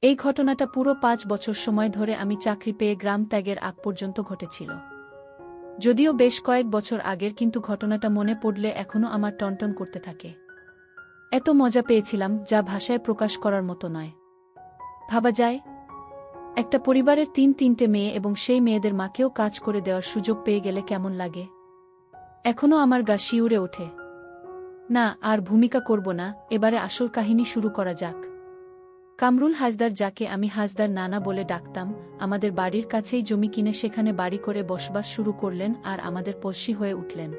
এই ঘটনাটা পুরো ৫ বছর সময় ধরে আমি চাকরি পেয়ে গ্রাম ত্যাগের আগ পর্যন্ত ঘটেছিল। যদিও বেশ কয়েক বছর আগের, কিন্তু ঘটনাটা মনে পড়লে এখনও আমার টনটন করতে থাকে। এত মজা পেয়েছিলাম যা ভাষায় প্রকাশ করার মতো নয়। ভাবা যায়, একটা পরিবারের তিনটে মেয়ে এবং সেই মেয়েদের মাকেও কাজ করে দেওয়ার সুযোগ পেয়ে গেলে কেমন লাগে। এখনও আমার গা শিউরে ওঠে। না, আর ভূমিকা করব না, এবারে আসল কাহিনী শুরু করা যাক। কামরুল হাজদার, যাকে আমি হাজদার নানা বলে ডাকতাম, আমাদের বাড়ির কাছেই জমি কিনে সেখানে বাড়ি করে বসবাস শুরু করলেন আর আমাদের পড়শি হয়ে উঠলেন।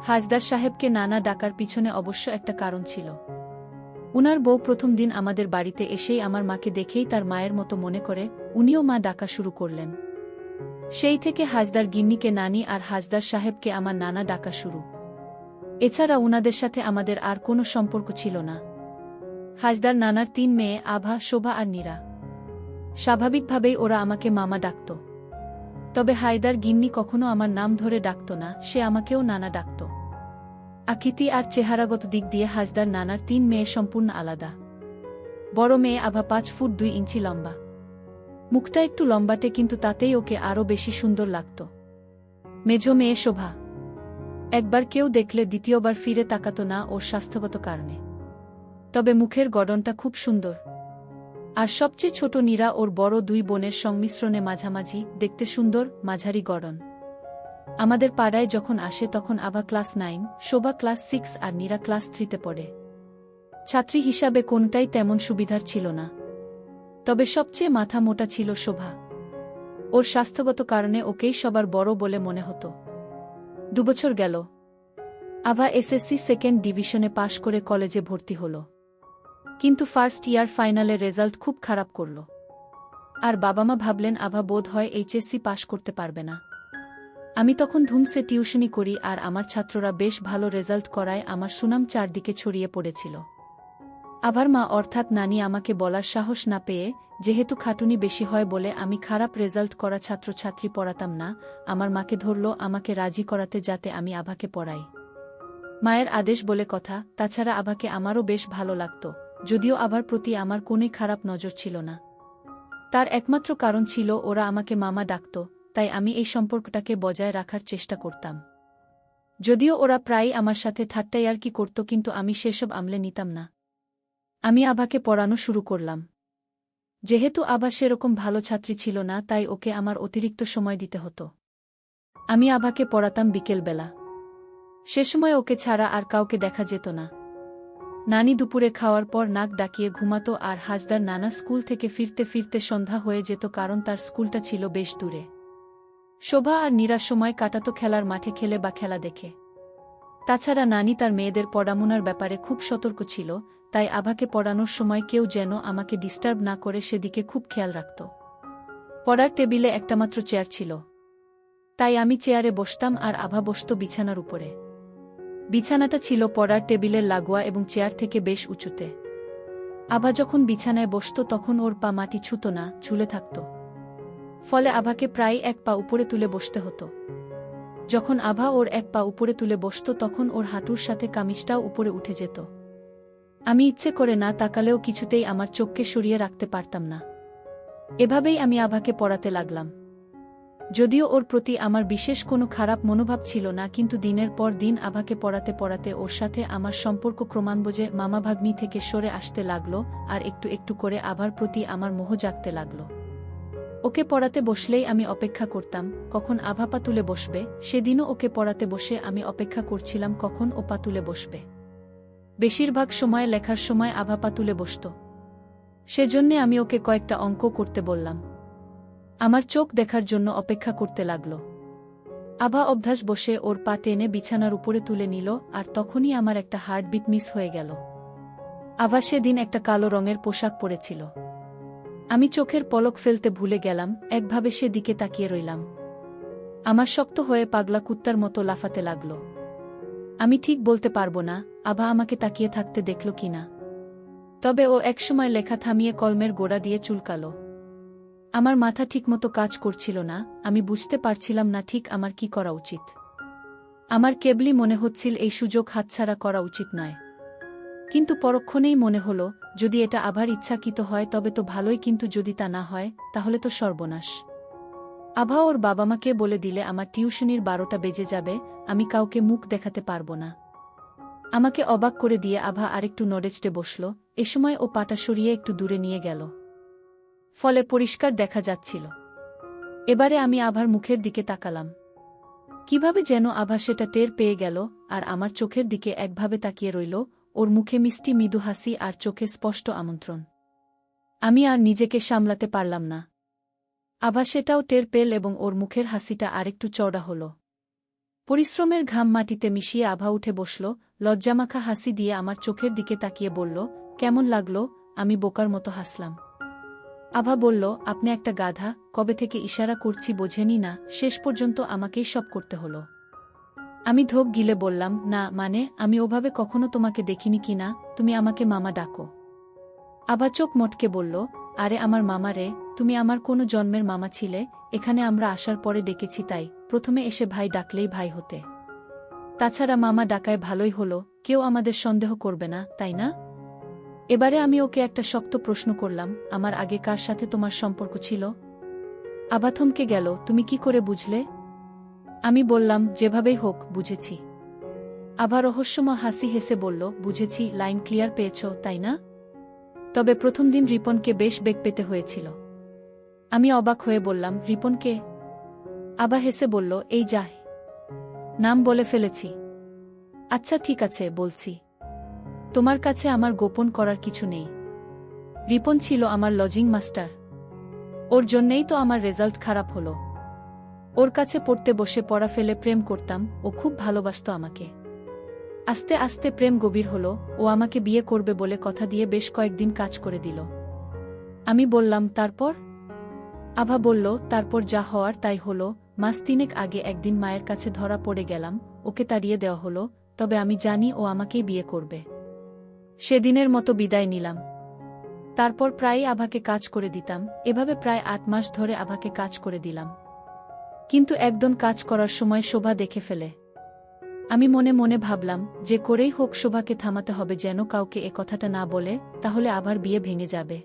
হাজদার সাহেবকে নানা ডাকার পিছনে অবশ্য একটা কারণ ছিল। উনার বউ প্রথম দিন আমাদের বাড়িতে এসেই আমার মাকে দেখেই তার মায়ের মতো মনে করে উনিও মা ডাকা শুরু করলেন। সেই থেকে হাজদার গিন্নিকে নানি আর হাজদার সাহেবকে আমার নানা ডাকা শুরু। এছাড়া উনাদের সাথে আমাদের আর কোনো সম্পর্ক ছিল না। হাজদার নানার ৩ মেয়ে, আভা, শোভা আর নীরা। স্বাভাবিকভাবেই ওরা আমাকে মামা ডাকত। তবে হায়দার গিন্নি কখনো আমার নাম ধরে ডাকত না, সে আমাকেও নানা ডাকত। আকৃতি আর চেহারাগত দিক দিয়ে হাজদার নানার ৩ মেয়ে সম্পূর্ণ আলাদা। বড় মেয়ে আভা ৫ ফুট ২ ইঞ্চি লম্বা। মুখটা একটু লম্বাটে, কিন্তু তাতেই ওকে আরও বেশি সুন্দর লাগত। মেঝো মেয়ে শোভা। একবার কেউ দেখলে দ্বিতীয়বার ফিরে তাকাত না ওর স্বাস্থ্যগত কারণে। তবে মুখের গড়নটা খুব সুন্দর। আর সবচেয়ে ছোট নীরা ওর বড় ২ বোনের সংমিশ্রণে মাঝামাঝি, দেখতে সুন্দর, মাঝারি গড়ন। আমাদের পাড়ায় যখন আসে তখন আভা ক্লাস 9, শোভা ক্লাস 6 আর নীরা ক্লাস 3-তে পড়ে। ছাত্রী হিসাবে কোনটাই তেমন সুবিধার ছিল না। তবে সবচেয়ে মাথা মোটা ছিল শোভা। ওর স্বাস্থ্যগত কারণে ওকেই সবার বড় বলে মনে হতো। ২ বছর গেল। আভা এসএসসি সেকেন্ড ডিভিশনে পাশ করে কলেজে ভর্তি হল। কিন্তু ফার্স্ট ইয়ার ফাইনালের রেজাল্ট খুব খারাপ করল। আর বাবা মা ভাবলেন আভা বোধ হয় এইচএসসি পাশ করতে পারবে না। আমি তখন ধুমসে টিউশনি করি আর আমার ছাত্ররা বেশ ভালো রেজাল্ট করায় আমার সুনাম চারদিকে ছড়িয়ে পড়েছিল। আভার মা অর্থাৎ নানি আমাকে বলার সাহস না পেয়ে, যেহেতু খাটুনি বেশি হয় বলে আমি খারাপ রেজাল্ট করা ছাত্রছাত্রী পড়াতাম না, আমার মাকে ধরল আমাকে রাজি করাতে যাতে আমি আভাকে পড়াই। মায়ের আদেশ বলে কথা, তাছাড়া আভাকে আমারও বেশ ভালো লাগত, যদিও আভার প্রতি আমার কোনোই খারাপ নজর ছিল না। তার একমাত্র কারণ ছিল ওরা আমাকে মামা ডাকত, তাই আমি এই সম্পর্কটাকে বজায় রাখার চেষ্টা করতাম। যদিও ওরা প্রায়ই আমার সাথে ঠাট্টাইয়ার্কি করত, কিন্তু আমি সেসব আমলে নিতাম না। আমি আভাকে পড়ানো শুরু করলাম। যেহেতু আভা সেরকম ভালো ছাত্রী ছিল না, তাই ওকে আমার অতিরিক্ত সময় দিতে হতো। আমি আভাকে পড়াতাম বিকেলবেলা। সে সময় ওকে ছাড়া আর কাউকে দেখা যেত না। নানি দুপুরে খাওয়ার পর নাক ডাকিয়ে ঘুমাতো আর হাজদার নানা স্কুল থেকে ফিরতে ফিরতে সন্ধ্যা হয়ে যেত, কারণ তার স্কুলটা ছিল বেশ দূরে। শোভা আর নীরা সময় কাটাতো খেলার মাঠে খেলে বা খেলা দেখে। তাছাড়া নানি তার মেয়েদের পড়াশোনার ব্যাপারে খুব সতর্ক ছিল, তাই আভাকে পড়ানোর সময় কেউ যেন আমাকে ডিস্টার্ব না করে সেদিকে খুব খেয়াল রাখত। পড়ার টেবিলে একটামাত্র চেয়ার ছিল, তাই আমি চেয়ারে বসতাম আর আভা বসত বিছানার উপরে। বিছানাটা ছিল পড়ার টেবিলের লাগোয়া এবং চেয়ার থেকে বেশ উঁচুতে। আভা যখন বিছানায় বসত তখন ওর পা মাটি ছুঁত না, ঝুলে থাকত। ফলে আভাকে প্রায় 1 পা উপরে তুলে বসতে হতো। যখন আভা ওর 1 পা উপরে তুলে বসত তখন ওর হাঁটুর সাথে কামিজটাও উপরে উঠে যেত। আমি ইচ্ছে করে না তাকালেও কিছুতেই আমার চোখকে সরিয়ে রাখতে পারতাম না। এভাবেই আমি আভাকে পড়াতে লাগলাম। যদিও ওর প্রতি আমার বিশেষ কোনো খারাপ মনোভাব ছিল না, কিন্তু দিনের পর দিন আভাকে পড়াতে পড়াতে ওর সাথে আমার সম্পর্ক ক্রমান্বয়ে মামাভাগ্নি থেকে সরে আসতে লাগল, আর একটু একটু করে আভার প্রতি আমার মোহ জাগতে লাগল। ওকে পড়াতে বসলেই আমি অপেক্ষা করতাম কখন আভা পা তুলে বসবে। সেদিনও ওকে পড়াতে বসে আমি অপেক্ষা করছিলাম কখন ও পা তুলে বসবে। বেশিরভাগ সময় লেখার সময় আভা পা তুলে বসত। সেজন্যে আমি ওকে কয়েকটা অঙ্ক করতে বললাম। আমার চোখ দেখার জন্য অপেক্ষা করতে লাগল। আভা অভ্যাস বসে ওর পা টেনে বিছানার উপরে তুলে নিল, আর তখনই আমার একটা হার্টবিট মিস হয়ে গেল। আভা সেদিন একটা কালো রঙের পোশাক পরেছিল। আমি চোখের পলক ফেলতে ভুলে গেলাম, একভাবে সেদিকে তাকিয়ে রইলাম। আমার শক্ত হয়ে পাগলা কুত্তার মতো লাফাতে লাগল। আমি ঠিক বলতে পারবো না আভা আমাকে তাকিয়ে থাকতে দেখল কিনা। তবে ও একসময় লেখা থামিয়ে কলমের গোড়া দিয়ে চুলকালো। আমার মাথা ঠিকমতো কাজ করছিল না, আমি বুঝতে পারছিলাম না ঠিক আমার কি করা উচিত। আমার কেবলই মনে হচ্ছিল এই সুযোগ হাতছাড়া করা উচিত নয়। কিন্তু পরক্ষণেই মনে হলো, যদি এটা আভার ইচ্ছাকৃত হয় তবে তো ভালোই, কিন্তু যদি তা না হয় তাহলে তো সর্বনাশ। আভা ওর বাবা মাকে বলে দিলে আমার টিউশনির 12টা বেজে যাবে, আমি কাউকে মুখ দেখাতে পারব না। আমাকে অবাক করে দিয়ে আভা আরেকটু নড়েচড়ে বসল, এ সময় ও পাটা সরিয়ে একটু দূরে নিয়ে গেল। ফলে পরিষ্কার দেখা যাচ্ছিল। এবারে আমি আভার মুখের দিকে তাকালাম। কিভাবে যেন আভা সেটা টের পেয়ে গেল, আর আমার চোখের দিকে একভাবে তাকিয়ে রইল, ওর মুখে মিষ্টি মৃদু হাসি আর চোখে স্পষ্ট আমন্ত্রণ। আমি আর নিজেকে সামলাতে পারলাম না। আভা সেটাও টের পেল এবং ওর মুখের হাসিটা আরেকটু চওড়া হল। পরিশ্রমের ঘাম মাটিতে মিশিয়ে আভা উঠে বসল, লজ্জামাখা হাসি দিয়ে আমার চোখের দিকে তাকিয়ে বলল, কেমন লাগলো? আমি বোকার মতো হাসলাম। আভা বলল, আপনি একটা গাধা, কবে থেকে ইশারা করছি বোঝেনি না, শেষ পর্যন্ত আমাকেই সব করতে হলো। আমি ধোক গিলে বললাম, না মানে আমি ওভাবে কখনো তোমাকে দেখিনি কিনা, তুমি আমাকে মামা ডাকো। আভা চোখ মটকে বলল, আরে আমার মামা রে, তুমি আমার কোনো জন্মের মামা ছিলে, এখানে আমরা আসার পরে ডেকেছি তাই, প্রথমে এসে ভাই ডাকলেই ভাই হতে। তাছাড়া মামা ডাকায় ভালোই হলো, কেউ আমাদের সন্দেহ করবে না, তাই না? এবারে আমি ওকে একটা শক্ত প্রশ্ন করলাম, আমার আগে কার সাথে তোমার সম্পর্ক ছিল? আভা থমকে গেল, তুমি কি করে বুঝলে? আমি বললাম, যেভাবেই হোক বুঝেছি। আভা রহস্যময় হাসি হেসে বলল, বুঝেছি, লাইন ক্লিয়ার পেয়েছ, তাই না? তবে প্রথম দিন রিপনকে বেশ বেগ পেতে হয়েছিল। আমি অবাক হয়ে বললাম, রিপনকে? আভা হেসে বলল, এই যাহ, নাম বলে ফেলেছি। আচ্ছা ঠিক আছে, বলছি। তোমার কাছে আমার গোপন করার কিছু নেই। রিপন ছিল আমার লজিং মাস্টার। ওর জন্যেই তো আমার রেজাল্ট খারাপ হলো। ওর কাছে পড়তে বসে পড়া ফেলে প্রেম করতাম, ও খুব ভালোবাসত আমাকে। আস্তে আস্তে প্রেম গভীর হলো, ও আমাকে বিয়ে করবে বলে কথা দিয়ে বেশ কয়েকদিন কাজ করে দিল। আমি বললাম, তারপর? আভা বলল, তারপর যা হওয়ার তাই হলো। মাস 3 আগে একদিন মায়ের কাছে ধরা পড়ে গেলাম, ওকে তাড়িয়ে দেওয়া হলো, তবে আমি জানি ও আমাকেই বিয়ে করবে। সেদিনের মতো বিদায় নিলাম। তারপর প্রায়ই আভাকে কাজ করে দিতাম, এভাবে প্রায় 8 মাস ধরে আভাকে কাজ করে দিলাম। কিন্তু একদিন কাজ করার সময় শোভা দেখে ফেলে। আমি মনে মনে ভাবলাম, যে করেই হোক শোভাকে থামাতে হবে যেন কাউকে এ কথাটা না বলে, তাহলে আভার বিয়ে ভেঙে যাবে।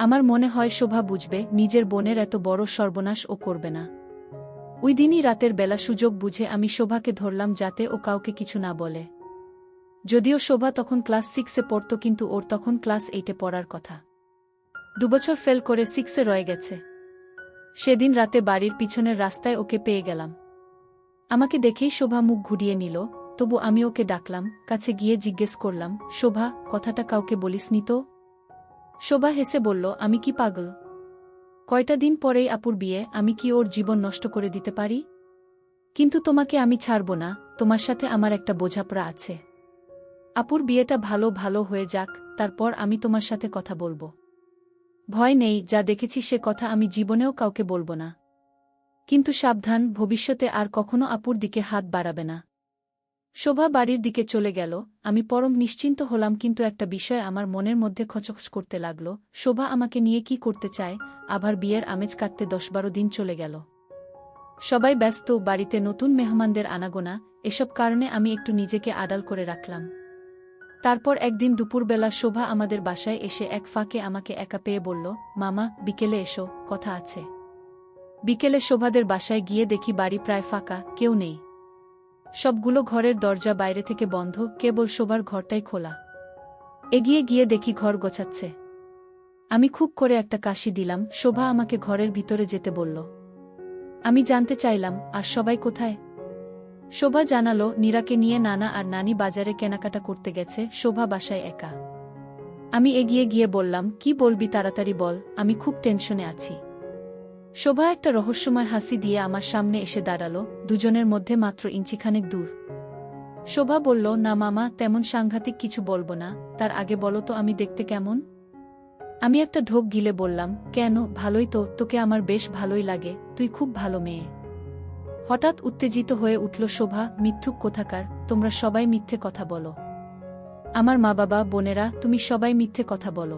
আমার মনে হয় শোভা বুঝবে, নিজের বোনের এত বড় সর্বনাশ ও করবে না। ওই দিনই রাতের বেলা সুযোগ বুঝে আমি শোভাকে ধরলাম যাতে ও কাউকে কিছু না বলে। যদিও শোভা তখন ক্লাস 6-এ পড়ত, কিন্তু ওর তখন ক্লাস 8-এ পড়ার কথা। 2 বছর ফেল করে 6-এ রয়ে গেছে। সেদিন রাতে বাড়ির পিছনের রাস্তায় ওকে পেয়ে গেলাম। আমাকে দেখেই শোভা মুখ ঘুরিয়ে নিল, তবু আমি ওকে ডাকলাম, কাছে গিয়ে জিজ্ঞেস করলাম, শোভা, কথাটা কাউকে বলিসনি তো? শোভা হেসে বলল, আমি কি পাগল? কয়টা দিন পরেই আপুর বিয়ে, আমি কি ওর জীবন নষ্ট করে দিতে পারি? কিন্তু তোমাকে আমি ছাড়ব না, তোমার সাথে আমার একটা বোঝাপড়া আছে। আপুর বিয়েটা ভালো ভালো হয়ে যাক, তারপর আমি তোমার সাথে কথা বলবো। ভয় নেই, যা দেখেছি সে কথা আমি জীবনেও কাউকে বলবো না। কিন্তু সাবধান, ভবিষ্যতে আর কখনো আপুর দিকে হাত বাড়াবে না। শোভা বাড়ির দিকে চলে গেল। আমি পরম নিশ্চিন্ত হলাম, কিন্তু একটা বিষয় আমার মনের মধ্যে খচখচ করতে লাগল, শোভা আমাকে নিয়ে কি করতে চায়? আবার বিয়ের আমেজ কাটতে 10-12 দিন চলে গেল। সবাই ব্যস্ত, বাড়িতে নতুন মেহমানদের আনাগোনা, এসব কারণে আমি একটু নিজেকে আড়াল করে রাখলাম। তারপর একদিন দুপুরবেলা শোভা আমাদের বাসায় এসে এক ফাঁকে আমাকে একা পেয়ে বলল, মামা, বিকেলে এসো, কথা আছে। বিকেলে শোভাদের বাসায় গিয়ে দেখি বাড়ি প্রায় ফাঁকা, কেউ নেই। সবগুলো ঘরের দরজা বাইরে থেকে বন্ধ, কেবল শোভার ঘরটাই খোলা। এগিয়ে গিয়ে দেখি ঘর গোছাচ্ছে। আমি খুব করে একটা কাশি দিলাম। শোভা আমাকে ঘরের ভিতরে যেতে বলল। আমি জানতে চাইলাম, আর সবাই কোথায়? শোভা জানালো, নীরাকে নিয়ে নানা আর নানি বাজারে কেনাকাটা করতে গেছে, শোভা বাসায় একা। আমি এগিয়ে গিয়ে বললাম, কি বলবি তাড়াতাড়ি বল, আমি খুব টেনশনে আছি। শোভা একটা রহস্যময় হাসি দিয়ে আমার সামনে এসে দাঁড়ালো, দুজনের মধ্যে মাত্র ইঞ্চিখানেক দূর। শোভা বলল, না মামা, তেমন সাংঘাতিক কিছু বলবো না, তার আগে বলো তো আমি দেখতে কেমন? আমি একটা ঢোক গিলে বললাম, কেন, ভালোই তো, তোকে আমার বেশ ভালোই লাগে, তুই খুব ভালো মেয়ে। হঠাৎ উত্তেজিত হয়ে উঠল শোভা, মিথ্যুক কোথাকার, তোমরা সবাই মিথ্যে কথা বলো। আমার মা বাবা, বোনেরা, তুমি সবাই মিথ্যে কথা বলো।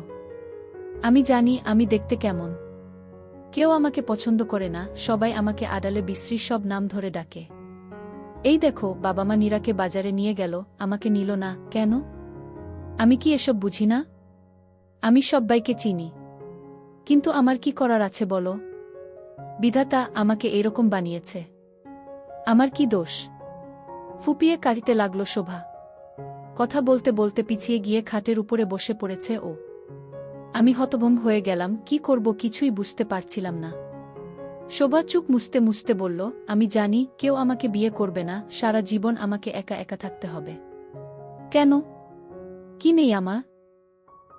আমি জানি আমি দেখতে কেমন। কেউ আমাকে পছন্দ করে না, সবাই আমাকে আড়ালে বিশ্রী সব নাম ধরে ডাকে। এই দেখো, বাবা মা নীরাকে বাজারে নিয়ে গেল, আমাকে নিল না, কেন? আমি কি এসব বুঝি না? আমি সব্বাইকে চিনি, কিন্তু আমার কি করার আছে বলো? বিধাতা আমাকে এরকম বানিয়েছে, আমার কি দোষ? ফুপিয়ে কাঁদিতে লাগল শোভা। কথা বলতে বলতে পিছিয়ে গিয়ে খাটের উপরে বসে পড়েছে ও। আমি হতভম্ব হয়ে গেলাম, কি করব কিছুই বুঝতে পারছিলাম না। শোভা চুপ মুছতে মুছতে বলল, আমি জানি কেউ আমাকে বিয়ে করবে না, সারা জীবন আমাকে একা একা থাকতে হবে। কেন? কি নেই আমার?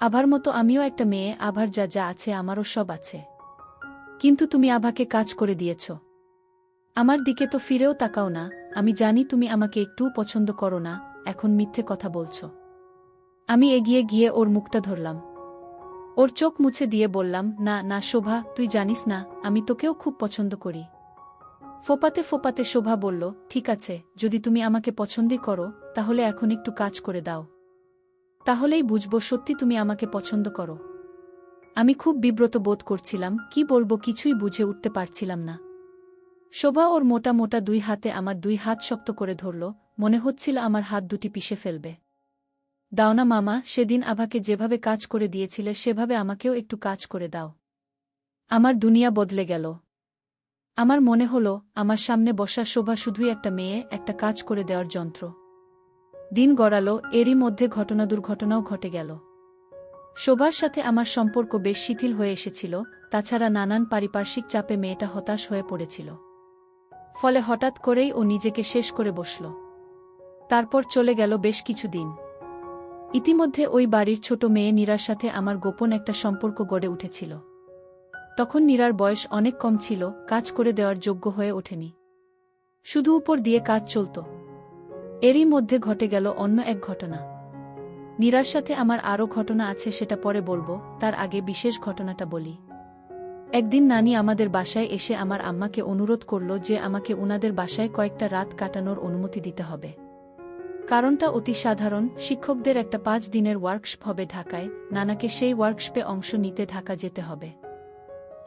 আভার মতো আমিও একটা মেয়ে, আভার যা যা আছে আমারও সব আছে। কিন্তু তুমি আভাকে কাজ করে দিয়েছ। আমার দিকে তো ফিরেও তাকাও না। আমি জানি তুমি আমাকে একটুও পছন্দ করো না, এখন মিথ্যে কথা বলছ। আমি এগিয়ে গিয়ে ওর মুখটা ধরলাম, ওর চোখ মুছে দিয়ে বললাম, না না শোভা, তুই জানিস না আমি তোকেও খুব পছন্দ করি। ফোপাতে ফোপাতে শোভা বলল, ঠিক আছে, যদি তুমি আমাকে পছন্দই করো তাহলে এখন একটু কাজ করে দাও, তাহলেই বুঝব সত্যি তুমি আমাকে পছন্দ করো। আমি খুব বিব্রত বোধ করছিলাম, কি বলবো কিছুই বুঝে উঠতে পারছিলাম না। শোভা ওর মোটা মোটা দুই হাতে আমার দুই হাত শক্ত করে ধরল, মনে হচ্ছিল আমার হাত দুটি পিষে ফেলবে। দাও না মামা, সেদিন আভাকে যেভাবে কাজ করে দিয়েছিলে সেভাবে আমাকেও একটু কাজ করে দাও। আমার দুনিয়া বদলে গেল। আমার মনে হলো আমার সামনে বসা শোভা শুধুই একটা মেয়ে, একটা কাজ করে দেওয়ার যন্ত্র। দিন গড়ালো, এরই মধ্যে দুর্ঘটনাও ঘটে গেল। শোভার সাথে আমার সম্পর্ক বেশ শিথিল হয়ে এসেছিল, তাছাড়া নানান পারিপার্শ্বিক চাপে মেয়েটা হতাশ হয়ে পড়েছিল। ফলে হঠাৎ করেই ও নিজেকে শেষ করে বসল। তারপর চলে গেল বেশ কিছুদিন। ইতিমধ্যে ওই বাড়ির ছোট মেয়ে নীরার সাথে আমার গোপন একটা সম্পর্ক গড়ে উঠেছিল। তখন নীরার বয়স অনেক কম ছিল, কাজ করে দেওয়ার যোগ্য হয়ে ওঠেনি, শুধু উপর দিয়ে কাজ চলত। এরই মধ্যে ঘটে গেল অন্য এক ঘটনা। নীরার সাথে আমার আরও ঘটনা আছে, সেটা পরে বলবো, তার আগে বিশেষ ঘটনাটা বলি। একদিন নানি আমাদের বাসায় এসে আমার আম্মাকে অনুরোধ করল যে আমাকে উনাদের বাসায় কয়েকটা রাত কাটানোর অনুমতি দিতে হবে। কারণটা অতি সাধারণ, শিক্ষকদের একটা 5 দিনের ওয়ার্কশপ হবে ঢাকায়, নানাকে সেই ওয়ার্কশপে অংশ নিতে ঢাকা যেতে হবে।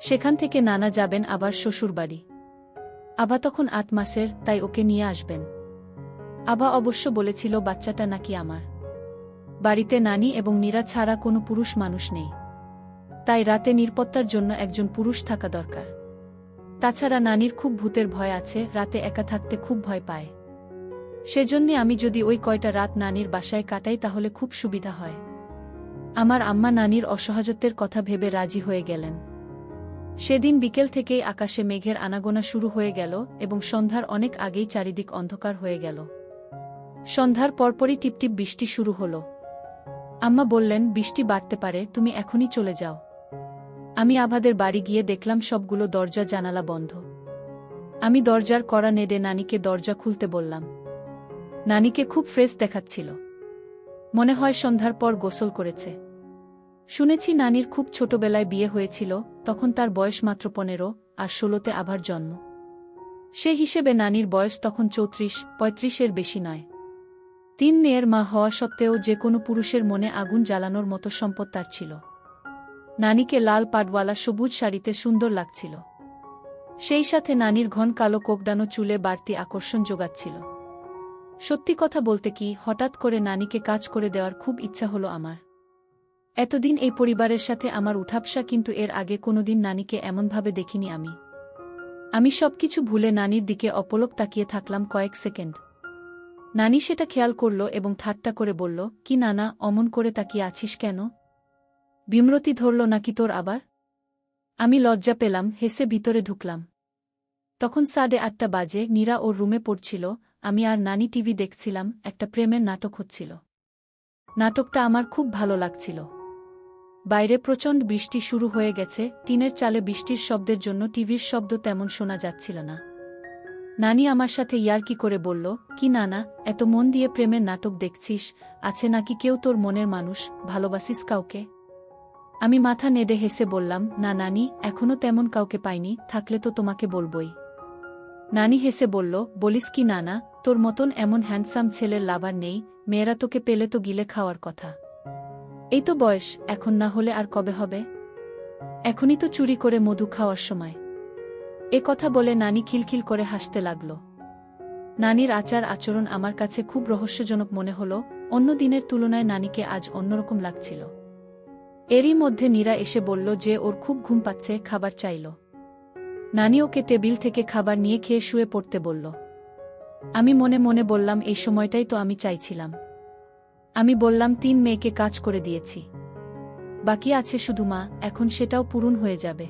সেখান থেকে নানা যাবেন আবার শ্বশুরবাড়ি। আভা তখন 8 মাসের, তাই ওকে নিয়ে আসবেন। আভা অবশ্য বলেছিল বাচ্চাটা নাকি আমার। বাড়িতে নানি এবং নীরা ছাড়া কোনো পুরুষ মানুষ নেই, তাই রাতে নিরাপত্তার জন্য একজন পুরুষ থাকা দরকার। তাছাড়া নানির খুব ভূতের ভয় আছে, রাতে একা থাকতে খুব ভয় পায়। সেজন্যে আমি যদি ওই কয়টা রাত নানির বাসায় কাটাই তাহলে খুব সুবিধা হয়। আমার আম্মা নানির অসহায়ত্বের কথা ভেবে রাজি হয়ে গেলেন। সেদিন বিকেল থেকেই আকাশে মেঘের আনাগোনা শুরু হয়ে গেল এবং সন্ধ্যার অনেক আগেই চারিদিক অন্ধকার হয়ে গেল। সন্ধ্যার পরপরই টিপটিপ বৃষ্টি শুরু হলো। আম্মা বললেন, বৃষ্টি বাড়তে পারে, তুমি এখনই চলে যাও। আমি আভাদের বাড়ি গিয়ে দেখলাম সবগুলো দরজা জানালা বন্ধ। আমি দরজার কড়া নেড়ে নানিকে দরজা খুলতে বললাম। নানিকে খুব ফ্রেশ দেখাচ্ছিল, মনে হয় সন্ধ্যার পর গোসল করেছে। শুনেছি নানির খুব ছোটবেলায় বিয়ে হয়েছিল, তখন তার বয়স মাত্র 15, আর 16তে আভার জন্ম। সে হিসেবে নানির বয়স তখন 34-35-এর বেশি নয়। 3 মেয়ের মা হওয়া সত্ত্বেও যে কোনো পুরুষের মনে আগুন জ্বালানোর মতো সম্পদ তার ছিল। নানিকে লাল পাটওয়ালা সবুজ শাড়িতে সুন্দর লাগছিল, সেই সাথে নানির ঘন কালো কোকড়ানো চুলে বাড়তি আকর্ষণ যোগাচ্ছিল। সত্যি কথা বলতে কি, হঠাৎ করে নানিকে কাজ করে দেওয়ার খুব ইচ্ছা হলো আমার। এতদিন এই পরিবারের সাথে আমার উঠাবসা, কিন্তু এর আগে কোনোদিন নানিকে এমনভাবে দেখিনি আমি সবকিছু ভুলে নানির দিকে অপলক তাকিয়ে থাকলাম কয়েক সেকেন্ড। নানি সেটা খেয়াল করল এবং ঠাট্টা করে বলল, কি নানা, অমন করে তাকিয়ে আছিস কেন? বিমরতি ধরল নাকি তোর আবার? আমি লজ্জা পেলাম, হেসে ভিতরে ঢুকলাম। তখন 8:30 বাজে, নীরা ওর রুমে পড়ছিল, আমি আর নানি টিভি দেখছিলাম। একটা প্রেমের নাটক হচ্ছিল। নাটকটা আমার খুব ভালো লাগছিল। বাইরে প্রচণ্ড বৃষ্টি শুরু হয়ে গেছে, টিনের চালে বৃষ্টির শব্দের জন্য টিভির শব্দ তেমন শোনা যাচ্ছিল না। নানি আমার সাথে ইয়ার্কি করে বলল, কি নানা, এত মন দিয়ে প্রেমের নাটক দেখছিস, আছে নাকি কেউ তোর মনের মানুষ, ভালোবাসিস কাউকে? আমি মাথা নেড়ে হেসে বললাম, না নানি, এখনো তেমন কাউকে পাইনি, থাকলে তো তোমাকে বলবই। নানি হেসে বলল, বলিস কি নানা, তোর মতন এমন হ্যান্ডসাম ছেলের লাভার নেই, মেয়েরা তোকে পেলে তো গিলে খাওয়ার কথা। এই তো বয়স, এখন না হলে আর কবে হবে? এখনই তো চুরি করে মধু খাওয়ার সময়। এ কথা বলে নানি খিলখিল করে হাসতে লাগল। নানির আচার আচরণ আমার কাছে খুব রহস্যজনক মনে হলো, অন্য দিনের তুলনায় নানিকে আজ অন্যরকম লাগছিল। এরই মধ্যে নীরা এসে বলল যে ওর খুব ঘুম পাচ্ছে, খাবার চাইল। নানি ওকে টেবিল থেকে খাবার নিয়ে খেয়ে শুয়ে পড়তে বলল। আমি মনে মনে বললাম, এই সময়টাই তো আমি চাইছিলাম। আমি বললাম, 3 মেয়েকে কাজ করে দিয়েছি, বাকি আছে শুধু মা, এখন সেটাও পূরণ হয়ে যাবে।